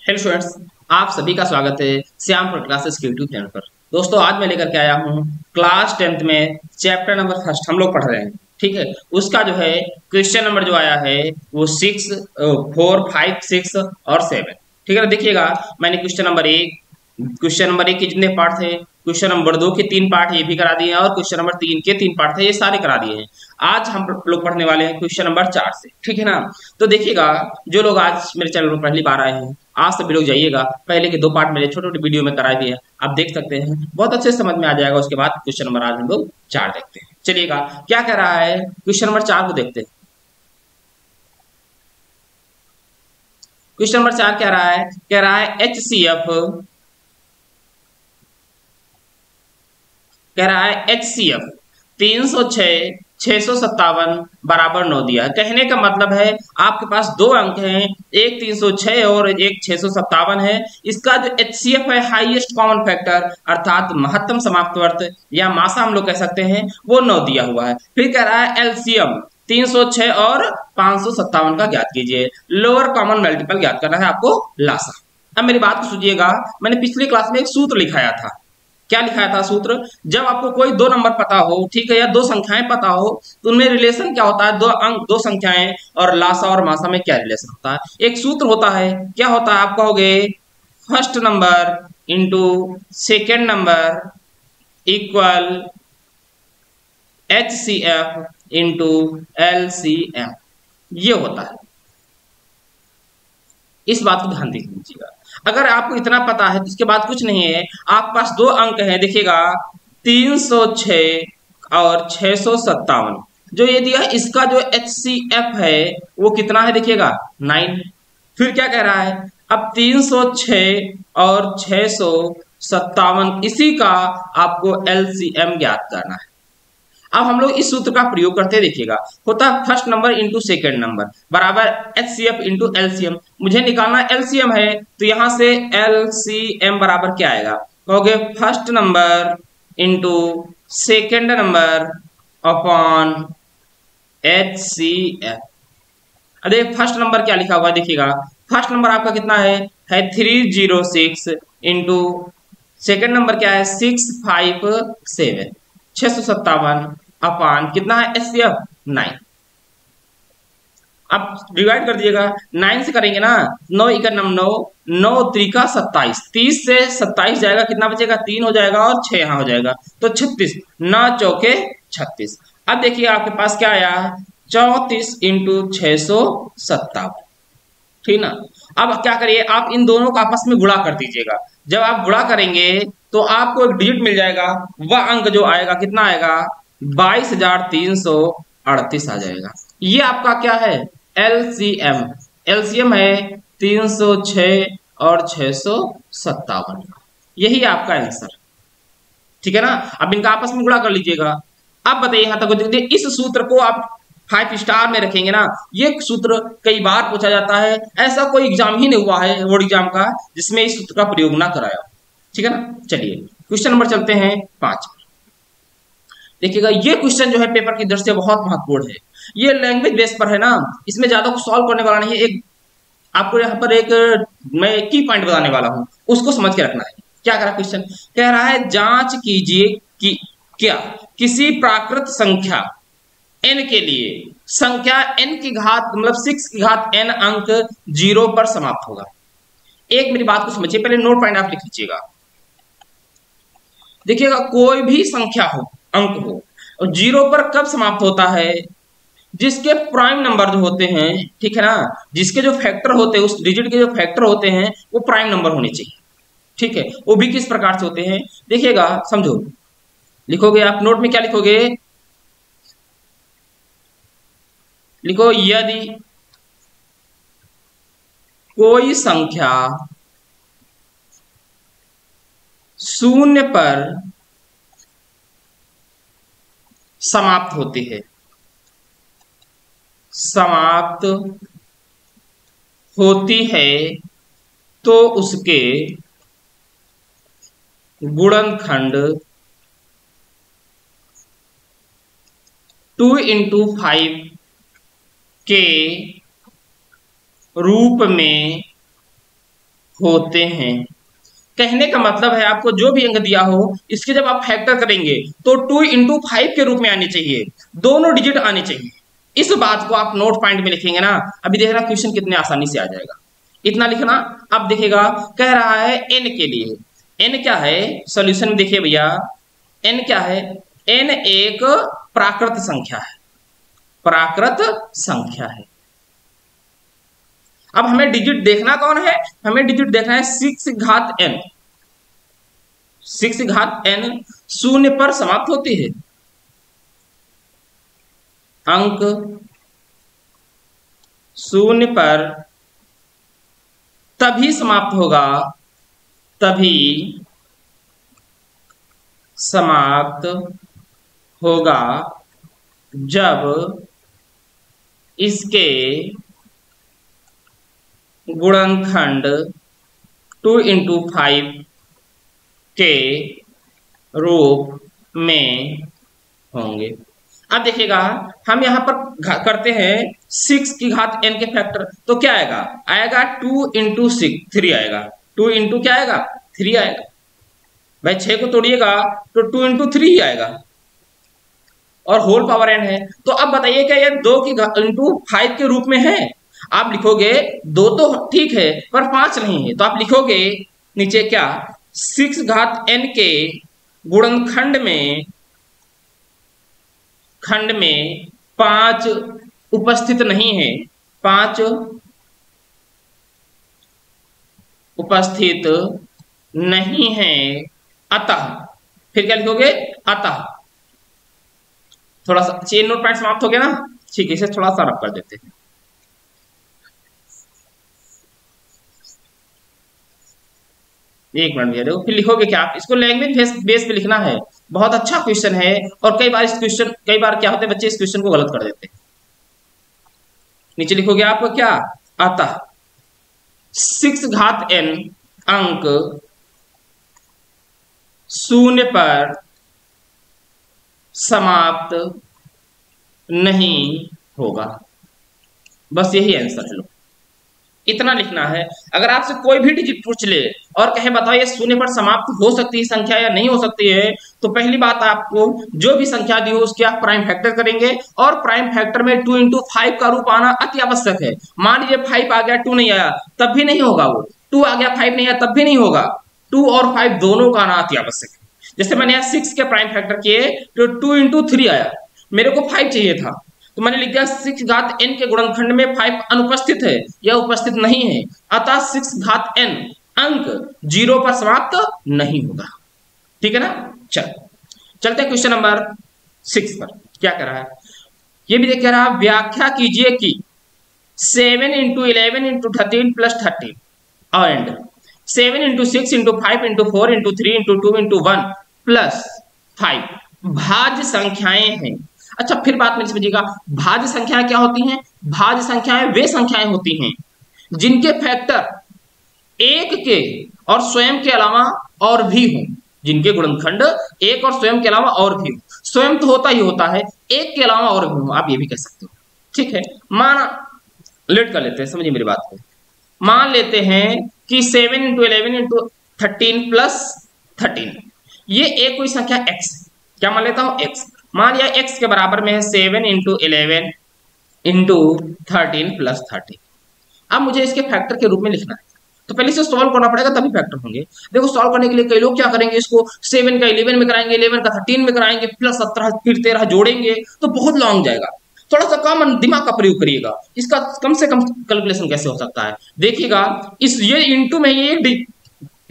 Hello students, आप सभी का स्वागत है श्याम पर क्लासेस के यूट्यूब चैनल पर। दोस्तों, आज मैं लेकर के आया हूँ क्लास 10th में चैप्टर नंबर फर्स्ट हम लोग पढ़ रहे हैं। ठीक है, उसका जो है क्वेश्चन नंबर जो आया है वो 6, 4, 5, 6 और 7। ठीक है ना, देखिएगा। मैंने क्वेश्चन नंबर एक के जितने पार्ट थे, क्वेश्चन नंबर 2 के 3 पार्ट ये भी करा दिए हैं, और क्वेश्चन नंबर 3 के 3 पार्ट थे, ये सारे करा दिए हैं। आज हम लोग पढ़ने वाले हैं क्वेश्चन नंबर 4 से। ठीक है ना, तो देखिएगा, जो लोग आज मेरे चैनल पर पहली बार आए हैं, आज सभी लोग जाइएगा। पहले के 2 पार्ट मेरे छोटे छोटे वीडियो में करा दिए हैं, आप देख सकते हैं, बहुत अच्छे से समझ में आ जाएगा। उसके बाद क्वेश्चन नंबर आज हम लोग 4 देखते हैं। चलिएगा, क्या कह रहा है क्वेश्चन नंबर 4 को देखते हैं। क्वेश्चन नंबर 4 कह रहा है HCF 306 657 बराबर 9 दिया है। कहने का मतलब है आपके पास दो अंक हैं, एक 306 और एक 657 है। इसका जो HCF है, हाईएस्ट कॉमन फैक्टर, अर्थात महत्तम समाप्तवर्त या मासा हम लोग कह सकते हैं, वो 9 दिया हुआ है। फिर कह रहा है LCM 306 और 557 का ज्ञात कीजिए। लोअर कॉमन मल्टीपल ज्ञात करना है आपको, लासा। अब मेरी बात को सुनिएगा, मैंने पिछली क्लास में एक सूत्र लिखाया था। क्या लिखाया था सूत्र? जब आपको कोई दो नंबर पता हो, ठीक है, या दो संख्याएं पता हो, तो उनमें रिलेशन क्या होता है? दो अंक, दो संख्याएं, और लासा और मासा में क्या रिलेशन होता है? एक सूत्र होता है। क्या होता है? आप कहोगे first number into second number equal HCF into LCM, ये होता है। इस बात को ध्यान देख लीजिएगा। अगर आपको इतना पता है तो इसके बाद कुछ नहीं है, आपके पास दो अंक हैं, देखिएगा 306 और 657। जो ये दिया, इसका जो HCF है वो कितना है? देखिएगा 9। फिर क्या कह रहा है? अब 306 और 657, इसी का आपको LCM ज्ञात करना है। अब हम लोग इस सूत्र का प्रयोग करते देखिएगा। होता है first number into second number बराबर HCF इंटू LCM। मुझे निकालना LCM है, तो यहां से LCM बराबर क्या आएगा? कहोगे first number into second number upon HCF। अरे फर्स्ट नंबर क्या लिखा हुआ देखिएगा। फर्स्ट नंबर आपका कितना है 306 इंटू सेकेंड नंबर क्या है 657, 657 अपान कितना है HCF 9। अब डिवाइड कर दिएगा, 9 से करेंगे ना, 9 इका 9, 9 त्रिका 27, 30 से 27 जाएगा, कितना बचेगा? 3 हो जाएगा और 6 यहाँ हो जाएगा, तो 36, 9 चौके 36। अब देखिए आपके पास क्या आया, 34 इंटू 657। ठीक ना। अब क्या करिए, आप इन दोनों का आपस में गुणा कर दीजिएगा। जब आप गुणा करेंगे तो आपको एक डिजिट मिल जाएगा, वह अंक जो आएगा कितना आएगा? 22,338 आ जाएगा। ये आपका क्या है? LCM। LCM है 306 और 657, यही आपका आंसर। ठीक है ना। अब इनका आपस में गुणा कर लीजिएगा। अब बताइए, यहां तक देखिए, इस सूत्र को आप 5 स्टार में रखेंगे ना। ये सूत्र कई बार पूछा जाता है, ऐसा कोई एग्जाम ही नहीं हुआ है बोर्ड एग्जाम का जिसमें इस सूत्र का प्रयोग ना कराया। ठीक है ना। चलिए क्वेश्चन नंबर चलते हैं 5। देखिएगा, ये क्वेश्चन जो है पेपर की दृष्टि से बहुत महत्वपूर्ण है। ये लैंग्वेज बेस पर है ना, इसमें ज्यादा कुछ सॉल्व करने वाला नहीं है। एक आपको यहाँ पर एक मैं की पॉइंट बताने वाला हूं, उसको समझ के रखना है। क्या कह रहा क्वेश्चन? कह रहा है जांच कीजिए कि क्या किसी प्राकृत संख्या n के लिए संख्या n की घात मतलब 6 की घात n अंक 0 पर समाप्त होगा। एक मेरी बात को समझिए, पहले नोट पॉइंट आप लिख लीजिएगा। देखिएगा, कोई भी संख्या हो, अंक हो, और 0 पर कब समाप्त होता है? जिसके प्राइम नंबर जो होते हैं, ठीक है ना, जिसके जो फैक्टर होते हैं, उस डिजिट के जो फैक्टर होते हैं वो प्राइम नंबर होने चाहिए। ठीक है, वो भी किस प्रकार से होते हैं देखिएगा, समझो। लिखोगे आप नोट में, क्या लिखोगे? लिखो, यदि कोई संख्या 0 पर समाप्त होती है, समाप्त होती है, तो उसके गुणनखंड 2 इंटू 5 के रूप में होते हैं। कहने का मतलब है आपको जो भी अंक दिया हो इसके जब आप फैक्टर करेंगे तो 2 इंटू 5 के रूप में आने चाहिए, दोनों डिजिट आने चाहिए। इस बात को आप नोट पॉइंट में लिखेंगे ना, अभी देख रहा क्वेश्चन कितने आसानी से आ जाएगा। इतना लिखना। अब देखिएगा कह रहा है n के लिए, n क्या है सॉल्यूशन में देखिए भैया, n क्या है, n एक प्राकृत संख्या है, प्राकृत संख्या है। अब हमें डिजिट देखना कौन है, हमें डिजिट देखना है 6 घात n। 6 घात n शून्य पर समाप्त होती है, अंक शून्य पर तभी समाप्त होगा, तभी समाप्त होगा जब इसके गुणनखंड 2 इंटू 5 के रूप में होंगे। अब देखिएगा हम यहां पर करते हैं 6 की घात n के फैक्टर, तो क्या आएगा, आएगा 2 इंटू 6 3 आएगा, 2 इंटू क्या आएगा 3 आएगा। भाई 6 को तोड़िएगा तो 2 इंटू 3 ही आएगा और होल पावर n है। तो अब बताइए क्या ये 2 की इंटू 5 के रूप में है? आप लिखोगे 2 तो ठीक है पर 5 नहीं है, तो आप लिखोगे नीचे क्या 6 घात n के गुणनखंड में 5 उपस्थित नहीं है, 5 उपस्थित नहीं है, अतः फिर क्या लिखोगे, अतः थोड़ा सा चेन नोट पॉइंट समाप्त हो गया ना, ठीक है, इसे थोड़ा सा रफ कर देते हैं। एक मिनट भैया देखो, फिर लिखोगे क्या, आप इसको लैंग्वेज बेस पे लिखना है। बहुत अच्छा क्वेश्चन है और कई बार क्या होते हैं बच्चे इस क्वेश्चन को गलत कर देते हैं। नीचे लिखोगे आप क्या, अतः 6 घात n अंक शून्य पर समाप्त नहीं होगा। बस यही आंसर है। लो इतना लिखना है। अगर आपसे कोई भी डिजिट पूछ ले और कहे बताओ ये शून्य पर समाप्त हो सकती है संख्या या नहीं हो सकती है, तो पहली बात आपको जो भी संख्या दी हो उसके आप प्राइम फैक्टर करेंगे और प्राइम फैक्टर में 2 इंटू 5 का रूप आना अति आवश्यक है। मान लीजिए 5 आ गया 2 नहीं आया तब भी नहीं होगा, वो 2 आ गया 5 नहीं आया तब भी नहीं होगा, 2 और 5 दोनों का आना अति आवश्यक है। जैसे मैंने यहाँ 6 के प्राइम फैक्टर किए तो 2 इंटू 3 आया, मेरे को 5 चाहिए था तो मैंने लिख दिया 6 घात n के गुणनखंड में 5 अनुपस्थित है या उपस्थित नहीं है, अतः 6 घात n अंक 0 पर समाप्त नहीं होगा। ठीक है ना। चलते हैं क्वेश्चन नंबर 6 पर। क्या कर रहा है, ये भी देख रहा है, व्याख्या कीजिए कि 7 into 11 into 13 plus 13 and 7 into 6 into 5 into 4 into 3 into 2 into 1 plus 5 भाज्य संख्याएं हैं। अच्छा फिर बात में समझिएगा, भाज्य संख्याएं क्या होती हैं, भाज्य संख्याएं वे संख्याएं होती हैं जिनके फैक्टर 1 के और स्वयं के अलावा और भी हों, जिनके गुणनखंड 1 और स्वयं के अलावा और भी हो। स्वयं तो होता ही होता है, 1 के अलावा और भी हो, आप ये भी कह सकते हो। ठीक है, माना लेट कर लेते हैं, समझिए मेरी बात को। मान लेते हैं कि 7 इंटू 11 इंटू 13 प्लस 13 ये एक कोई संख्या x, क्या मान लेता हूं x, मान लिया x के बराबर में है 7 इंटू 11 इंटू 13 प्लस 13। अब मुझे इसके फैक्टर के रूप में लिखना है तो पहले से सॉल्व करना पड़ेगा तभी फैक्टर होंगे। देखो सॉल्व करने के लिए कई लोग क्या करेंगे, इसको 7 का 11 में कराएंगे, 11 का 13 में कराएंगे, प्लस 17 फिर 13 जोड़ेंगे तो बहुत लॉन्ग जाएगा। थोड़ा सा कॉमन दिमाग का प्रयोग करिएगा, इसका कम से कम कैलकुलेशन कैसे हो सकता है। देखिएगा इस ये इंटू में ये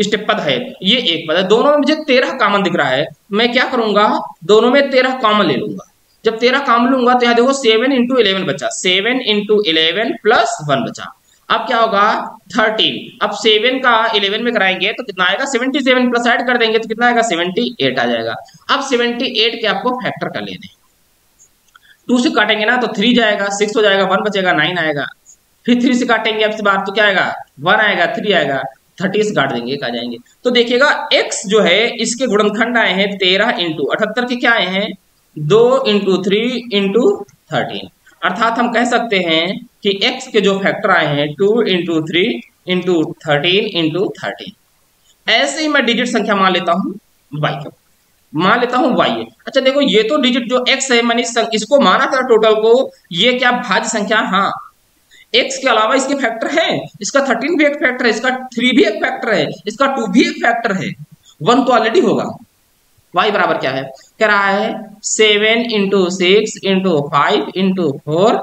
स्टेप पद है, ये एक पद है, दोनों में मुझे 13 कॉमन दिख रहा है। मैं क्या करूंगा, दोनों में 13 कॉमन ले लूंगा। जब 13 कॉमन लूंगा तो यहाँ देखो 7 इंटू 11 बचा, 7 इंटू 11 प्लस 1 बचा। अब क्या होगा 13, अब 7 का 11 में कराएंगे तो कितना आएगा 77 प्लस ऐड कर देंगे तो कितना आएगा 78 आ जाएगा। अब 78 के आपको फैक्टर कर लेने, 2 से काटेंगे ना तो 3 जाएगा, 6 हो जाएगा, 1 बचेगा, 9 आएगा, फिर 3 से काटेंगे अब से बात तो क्या आएगा 1 आएगा, 3 आएगा, 30 से काट देंगे, आ जाएंगे। तो देखिएगा x जो है इसके गुणनखंड आए हैं 13 इंटू 78 के क्या आए हैं 2 इंटू 3 इंटू 13, अर्थात हम कह सकते हैं कि x के जो फैक्टर आए हैं 2 इंटू 3 इंटू 13 इंटू 13। ऐसे ही मैं डिजिट संख्या मान लेता हूं y को, मान लेता हूं y है। अच्छा देखो ये तो डिजिट जो x है मैंने इसको माना था टोटल को, ये क्या भाज्य संख्या, हाँ x के अलावा इसके फैक्टर है, इसका 13 भी एक फैक्टर है, इसका 3 भी एक फैक्टर है, इसका 2 भी एक फैक्टर है, 1 तो ऑलरेडी होगा। y बराबर क्या है, कह रहा है 7 into 6 into 5 into 4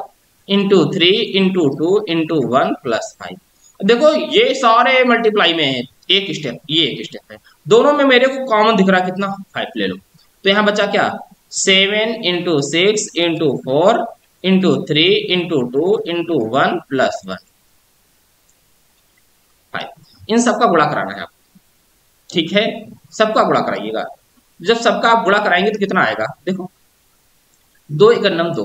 into 3 into 2 into 1 plus 5। देखो ये सारे मल्टीप्लाई में है, एक स्टेप ये एक स्टेप है, दोनों में मेरे को कॉमन दिख रहा है कितना 5 ले लो, तो यहां बचा क्या 7 into 6 into 4 into 3 into 2 into 1 plus 1 5। इन सबका गुणा कराना है आपको, ठीक है, सबका गुणा कराइएगा। जब सबका आप गुणा कराएंगे तो कितना आएगा, देखो 2 एक नम 2,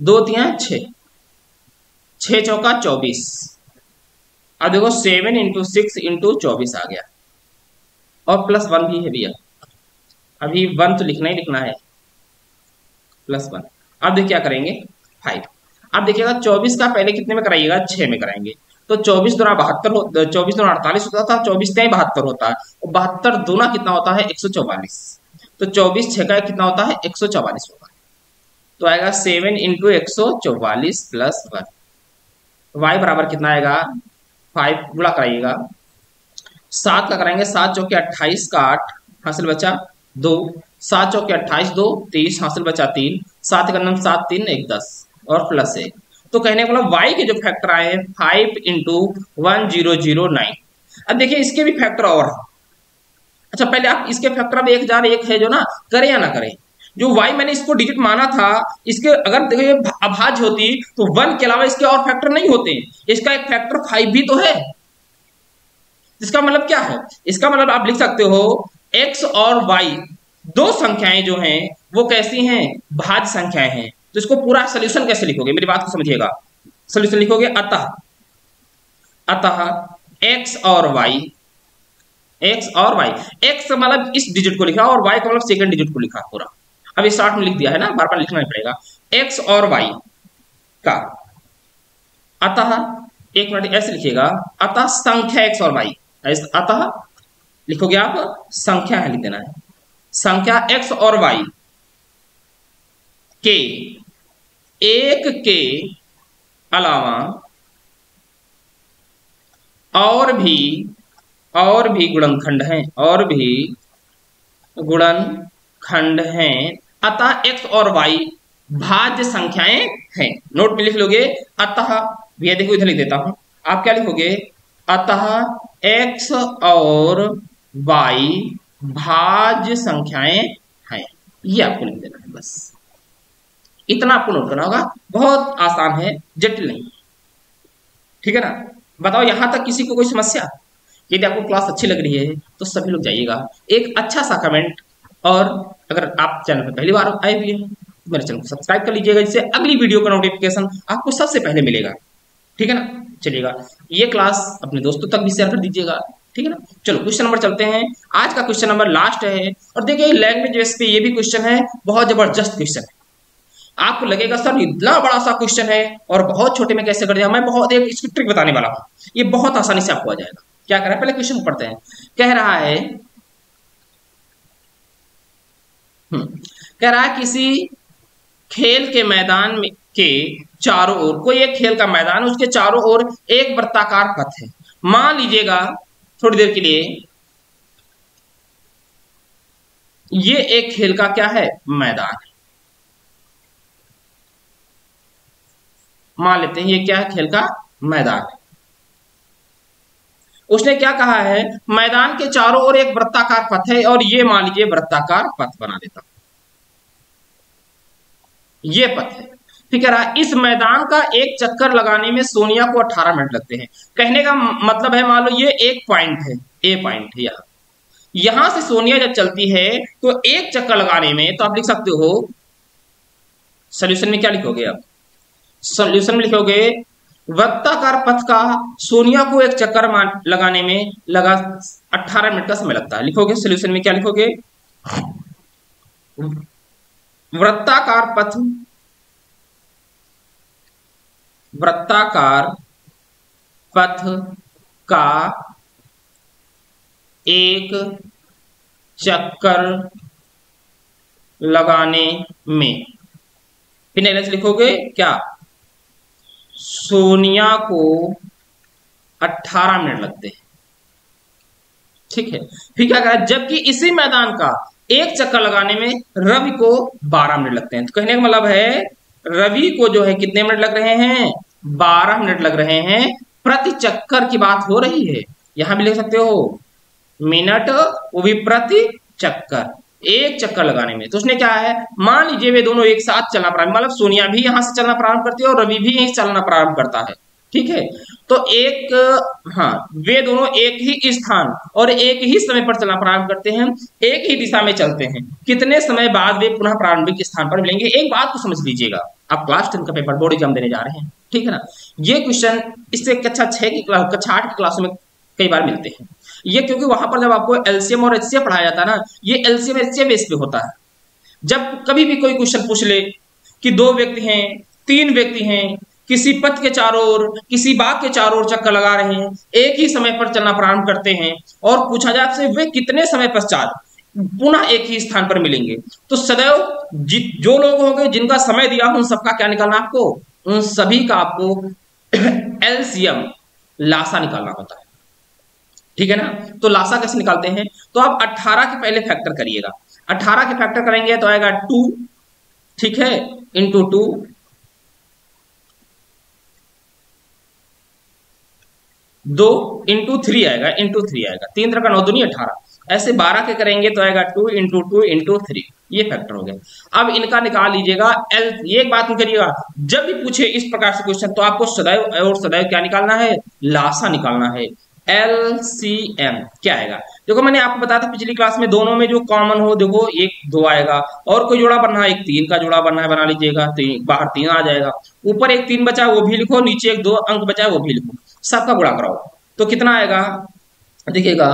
2 तिया 6, 6 चौका 24, अब देखो 7 इंटू 6 इंटू 24 आ गया, और प्लस 1 भी है भैया, अभी 1 तो लिखना ही लिखना है, प्लस 1। अब देखिए क्या करेंगे 5। अब देखिएगा 24 का पहले कितने में कराइएगा, 6 में कराएंगे, तो 24 दूना 72, 24 दूना 48 होता था, 24 तिहाई 72 होता है, और 72 दूना कितना होता है 144, तो 24 6 का कितना होता है 144 होगा, तो आएगा 7 इंटू 144 प्लस 1। वाई बराबर कितना आएगा 5, गुणा कराइएगा 7 का कराएंगे, 7 चौके 28 का 8 हासिल बचा 2, 7 चौके 28 2 30 हासिल बचा 3, 7 का नंबर 7 3 1 10 और प्लस 1। तो कहने का मतलब y के जो फैक्टर आए हैं 5 इंटू 1009। अब देखिए इसके भी फैक्टर और है। अच्छा पहले आप इसके फैक्टर अब 1001 है जो ना, करें या ना करें, जो y मैंने इसको डिजिट माना था, इसके अगर देखिए अभाज्य होती तो 1 के अलावा इसके और फैक्टर नहीं होते, इसका एक फैक्टर 5 भी तो है। इसका मतलब क्या है, इसका मतलब आप लिख सकते हो x और y दो संख्याएं जो हैं वो कैसी हैं, भाज्य संख्याएं हैं। तो इसको पूरा सोल्यूशन कैसे लिखोगे, मेरी बात को समझिएगा, सोल्यूशन लिखोगे अतः, अतः x और y, x और y, x मतलब इस डिजिट को लिखा और y का मतलब सेकंड डिजिट को लिखा पूरा, अभी शॉर्ट में लिख दिया है ना, बार बार लिखना नहीं पड़ेगा, x और y का अतः, एक मिनट ऐसे लिखिएगा, अतः संख्या x और y, अतः लिखोगे आप संख्या है लिख देना है, संख्या x और y के एक के अलावा और भी गुणनखंड हैं, और भी गुणनखंड हैं, अतः x और y भाज्य संख्याएं हैं। नोट में लिख लोगे अतः, भैया देखो इधर लिख देता हूं, आप क्या लिखोगे अतः x और y भाज्य संख्याएं हैं, ये आपको लिख देना है, बस इतना आपको नोट करना होगा, बहुत आसान है, जटिल नहीं, ठीक है ना। बताओ यहां तक किसी को कोई समस्या, यदि आपको क्लास अच्छी लग रही है तो सभी लोग जाइएगा एक अच्छा सा कमेंट, और अगर आप चैनल पर पहली बार आए हुए हैं तो मेरे चैनल को सब्सक्राइब कर लीजिएगा, जिससे अगली वीडियो का नोटिफिकेशन आपको सबसे पहले मिलेगा, ठीक है ना। चलिएगा ये क्लास अपने दोस्तों तक भी शेयर कर दीजिएगा, ठीक है ना। चलो क्वेश्चन नंबर चलते हैं, आज का क्वेश्चन नंबर लास्ट है, और देखिए लैंग्वेज बेस पे ये भी क्वेश्चन है, बहुत जबरदस्त क्वेश्चन है। आपको लगेगा सर इतना बड़ा सा क्वेश्चन है और बहुत छोटे में कैसे कर दिया, मैं बहुत एक इसकी ट्रिक बताने वाला हूं, ये बहुत आसानी से आपको आ जाएगा। क्या कर रहा है, पहले क्वेश्चन पढ़ते हैं। कह रहा है कह रहा है किसी खेल के मैदान में के चारों ओर, कोई एक खेल का मैदान है, उसके चारों ओर एक वृत्ताकार पथ है। मान लीजिएगा थोड़ी देर के लिए ये एक खेल का क्या है, मैदान है, मान लेते हैं ये क्या है, खेल का मैदान है। उसने क्या कहा है, मैदान के चारों ओर एक वृत्ताकार पथ है, और ये मान लीजिए वृत्ताकार पथ बना देता हूं, ये पथ है। फिर कह रहा है इस मैदान का एक चक्कर लगाने में सोनिया को 18 मिनट लगते हैं। कहने का मतलब है मान लो ये एक पॉइंट है, ए पॉइंट है, यहां से सोनिया जब चलती है तो एक चक्कर लगाने में, तो आप लिख सकते हो सोल्यूशन में क्या लिखोगे, आप सोल्यूशन में लिखोगे वृत्ताकार पथ का सोनिया को एक चक्कर लगाने में लगा 18 मिनट का समय लगता है। लिखोगे सोल्यूशन में क्या लिखोगे, वृत्ताकार पथ का एक चक्कर लगाने में, फिर नेक्स्ट लिखोगे क्या, सोनिया को 18 मिनट लगते हैं। ठीक है, फिर क्या करा, जबकि इसी मैदान का एक चक्कर लगाने में रवि को 12 मिनट लगते हैं। तो कहने का मतलब है रवि को जो है कितने मिनट लग रहे हैं, 12 मिनट लग रहे हैं। प्रति चक्कर की बात हो रही है, यहां भी लिख सकते हो मिनट, वो भी प्रति चक्कर, एक चक्कर लगाने में। तो उसने क्या है, मान लीजिए वे दोनों एक साथ चलना प्रारंभ, मतलब सोनिया भी यहां से चलना प्रारंभ करती है और रवि भी यहीं चलना प्रारंभ करता है। ठीक है, तो एक, हाँ, वे दोनों एक ही स्थान और एक ही समय पर चलना प्रारंभ करते हैं, एक ही दिशा में चलते हैं। कितने समय बाद वे पुनः प्रारंभिक स्थान पर मिलेंगे। एक बात को समझ लीजिएगा, आप क्लास 10 का पेपर बोर्ड एग्जाम देने जा रहे हैं, ठीक है ना। ये क्वेश्चन इससे कक्षा 6 की क्लास, कक्षा 8 की क्लासों में कई बार मिलते हैं। ये क्योंकि वहां पर जब आपको एलसीएम और एचसीएफ पढ़ाया जाता है ना, ये एलसीएम एचसीएफ बेस पे होता है। जब कभी भी कोई क्वेश्चन पूछ ले कि 2 व्यक्ति हैं, 3 व्यक्ति हैं, किसी पथ के चारों ओर, किसी बाग के चारों ओर चक्कर लगा रहे हैं, एक ही समय पर चलना प्रारंभ करते हैं, और पूछा जाए आपसे वे कितने समय पश्चात पुनः एक ही स्थान पर मिलेंगे, तो सदैव जो लोग होंगे जिनका समय दिया उन सबका क्या निकालना आपको, उन सभी का आपको एलसीएम लासा निकालना होता है। ठीक है ना। तो लासा कैसे निकालते हैं, तो आप 18 के पहले फैक्टर करिएगा। 18 के फैक्टर करेंगे तो आएगा 2, ठीक है, इंटू 2, 2 इंटू 3 आएगा, इंटू 3 आएगा, 3 3 का 9 दूनी 18। ऐसे 12 के करेंगे तो आएगा 2 इंटू 2 इंटू 3, ये फैक्टर हो गया। अब इनका निकाल लीजिएगा एल। ये एक बात करिएगा, जब भी पूछे इस प्रकार से क्वेश्चन तो आपको सदैव और सदैव क्या निकालना है, लासा निकालना है। एलसीएम क्या आएगा, देखो मैंने आपको बताया था पिछली क्लास में, दोनों में जो कॉमन हो, देखो 1 2 आएगा, और कोई जोड़ा बनना है, एक 3 का जोड़ा बनना है, बना लीजिएगा, तो बाहर 3 आ जाएगा, ऊपर एक 3 बचा है वो भी लिखो, नीचे एक 2 अंक बचा है वो भी लिखो, सबका गुणा कराओ तो कितना आएगा, देखिएगा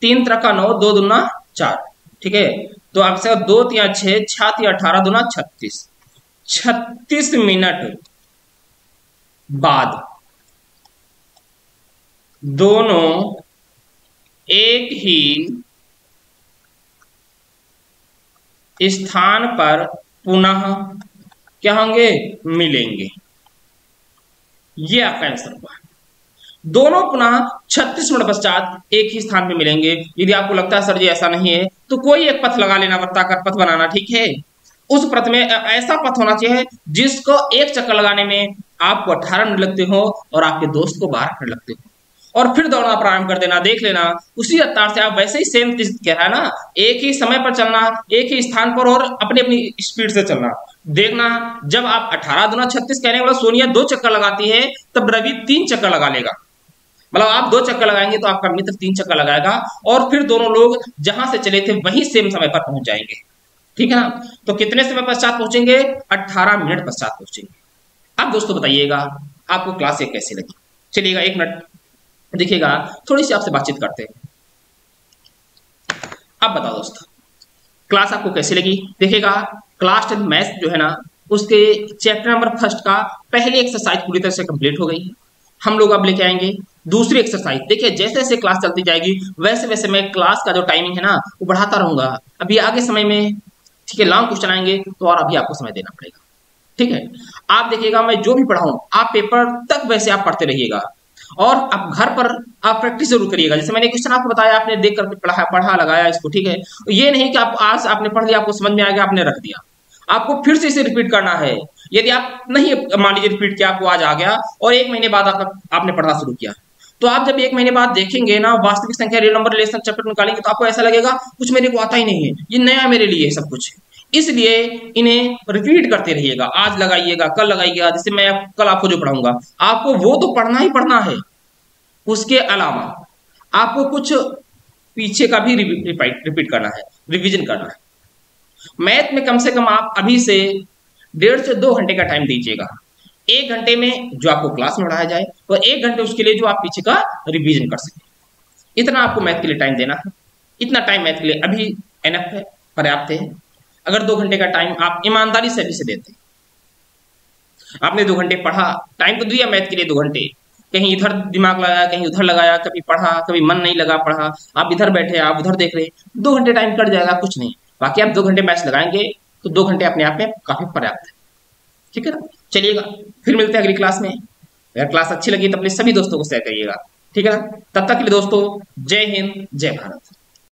3 3 का 9, 2 दूना 4, ठीक है। तो आपसे 2 3 6, 6 3 18, दूना 36, 36 मिनट बाद दोनों एक ही स्थान पर पुनः क्या होंगे, मिलेंगे। ये आपका आंसर हुआ। दोनों पुनः 36 मिनट पश्चात एक ही स्थान पे मिलेंगे। यदि आपको लगता है सर जी ऐसा नहीं है, तो कोई एक पथ लगा लेना, वृत्ताकार पथ बनाना, ठीक है। उस पथ में ऐसा पथ होना चाहिए जिसको एक चक्कर लगाने में आपको 18 मिनट लगते हो और आपके दोस्त को 12 मिनट लगते हो, और फिर दौड़ना प्रारंभ कर देना। देख लेना उसी रफ्तार से आप वैसे ही सेम कह रहा है ना, एक ही समय पर चलना, एक ही स्थान पर, और अपनी अपनी स्पीड से चलना। देखना जब आप 18 दूना 36 कहने वाला सोनिया 2 चक्कर लगाती है, तब रवि 3 चक्कर लगा लेगा। मतलब आप 2 चक्कर लगाएंगे तो आपका मित्र 3 चक्कर लगाएगा, और फिर दोनों लोग जहां से चले थे वहीं सेम समय पर पहुंच जाएंगे। ठीक है ना। तो कितने समय पश्चात पहुंचेंगे, 18 मिनट पश्चात पहुंचेंगे। अब दोस्तों बताइएगा आपको क्लास 1 कैसी लगी। चलिएगा 1 मिनट देखिएगा, थोड़ी सी आपसे बातचीत करते हैं। अब बताओ दोस्तों क्लास आपको कैसी लगी। देखिएगा क्लास 10 मैथ्स जो है ना, उसके चैप्टर नंबर 1 का पहली एक्सरसाइज पूरी तरह से कंप्लीट हो गई है। हम लोग अब लेके आएंगे दूसरी एक्सरसाइज। देखिए जैसे जैसे क्लास चलती जाएगी वैसे वैसे मैं क्लास का जो टाइमिंग है ना वो बढ़ाता रहूंगा। अभी आगे समय में, ठीक है, लॉन्ग क्वेश्चन आएंगे तो और अभी आपको समय देना पड़ेगा। ठीक है, आप देखिएगा मैं जो भी पढ़ाऊं आप पेपर तक वैसे आप पढ़ते रहिएगा, और अब घर पर आप प्रैक्टिस जरूर करिएगा। जैसे मैंने क्वेश्चन आपको बताया, आपने देख कर पढ़ा लगाया इसको, ठीक है। ये नहीं कि आप आज आपने पढ़ लिया, आपको समझ में आ गया, आपने रख दिया, आपको फिर से इसे रिपीट करना है। यदि आप नहीं मान लीजिए रिपीट किया, आपको आज आ गया और 1 महीने बाद आपने पढ़ना शुरू किया, तो आप जब 1 महीने बाद देखेंगे ना वास्तविक संख्या रियल नंबर रिलेशन चैप्टर निकालेंगे तो आपको ऐसा लगेगा कुछ मेरे को आता ही नहीं है, ये नया मेरे लिए सब कुछ। इसलिए इन्हें रिपीट करते रहिएगा, आज लगाइएगा, कल लगाइएगा। जैसे मैं कल आपको जो पढ़ाऊंगा आपको वो तो पढ़ना ही पढ़ना है, उसके अलावा आपको कुछ पीछे का भी रिपीट करना है, रिवीजन करना है। मैथ में कम से कम आप अभी से 1.5 से 2 घंटे का टाइम दीजिएगा। 1 घंटे में जो आपको क्लास में पढ़ाया जाए और 1 घंटे उसके लिए जो आप पीछे का रिवीजन कर सकें, इतना आपको मैथ के लिए टाइम देना है। इतना टाइम मैथ के लिए अभी एनफ है, पर्याप्त है। अगर 2 घंटे का टाइम आप ईमानदारी से अभी से देते, आपने 2 घंटे पढ़ा, टाइम तो दिया मैथ के लिए 2 घंटे, कहीं इधर दिमाग लगाया, कहीं उधर लगाया, कभी पढ़ा, कभी मन नहीं लगा पढ़ा, आप इधर बैठे आप उधर देख रहे, 2 घंटे टाइम कट जाएगा, कुछ नहीं। बाकी आप 2 घंटे मैच लगाएंगे तो 2 घंटे अपने आप में काफी पर्याप्त है। ठीक है ना? चलिएगा, फिर मिलते हैं अगली क्लास में। अगर क्लास अच्छी लगी तो अपने सभी दोस्तों को शेयर करिएगा। ठीक है ना? तब तक के लिए दोस्तों, जय हिंद, जय भारत।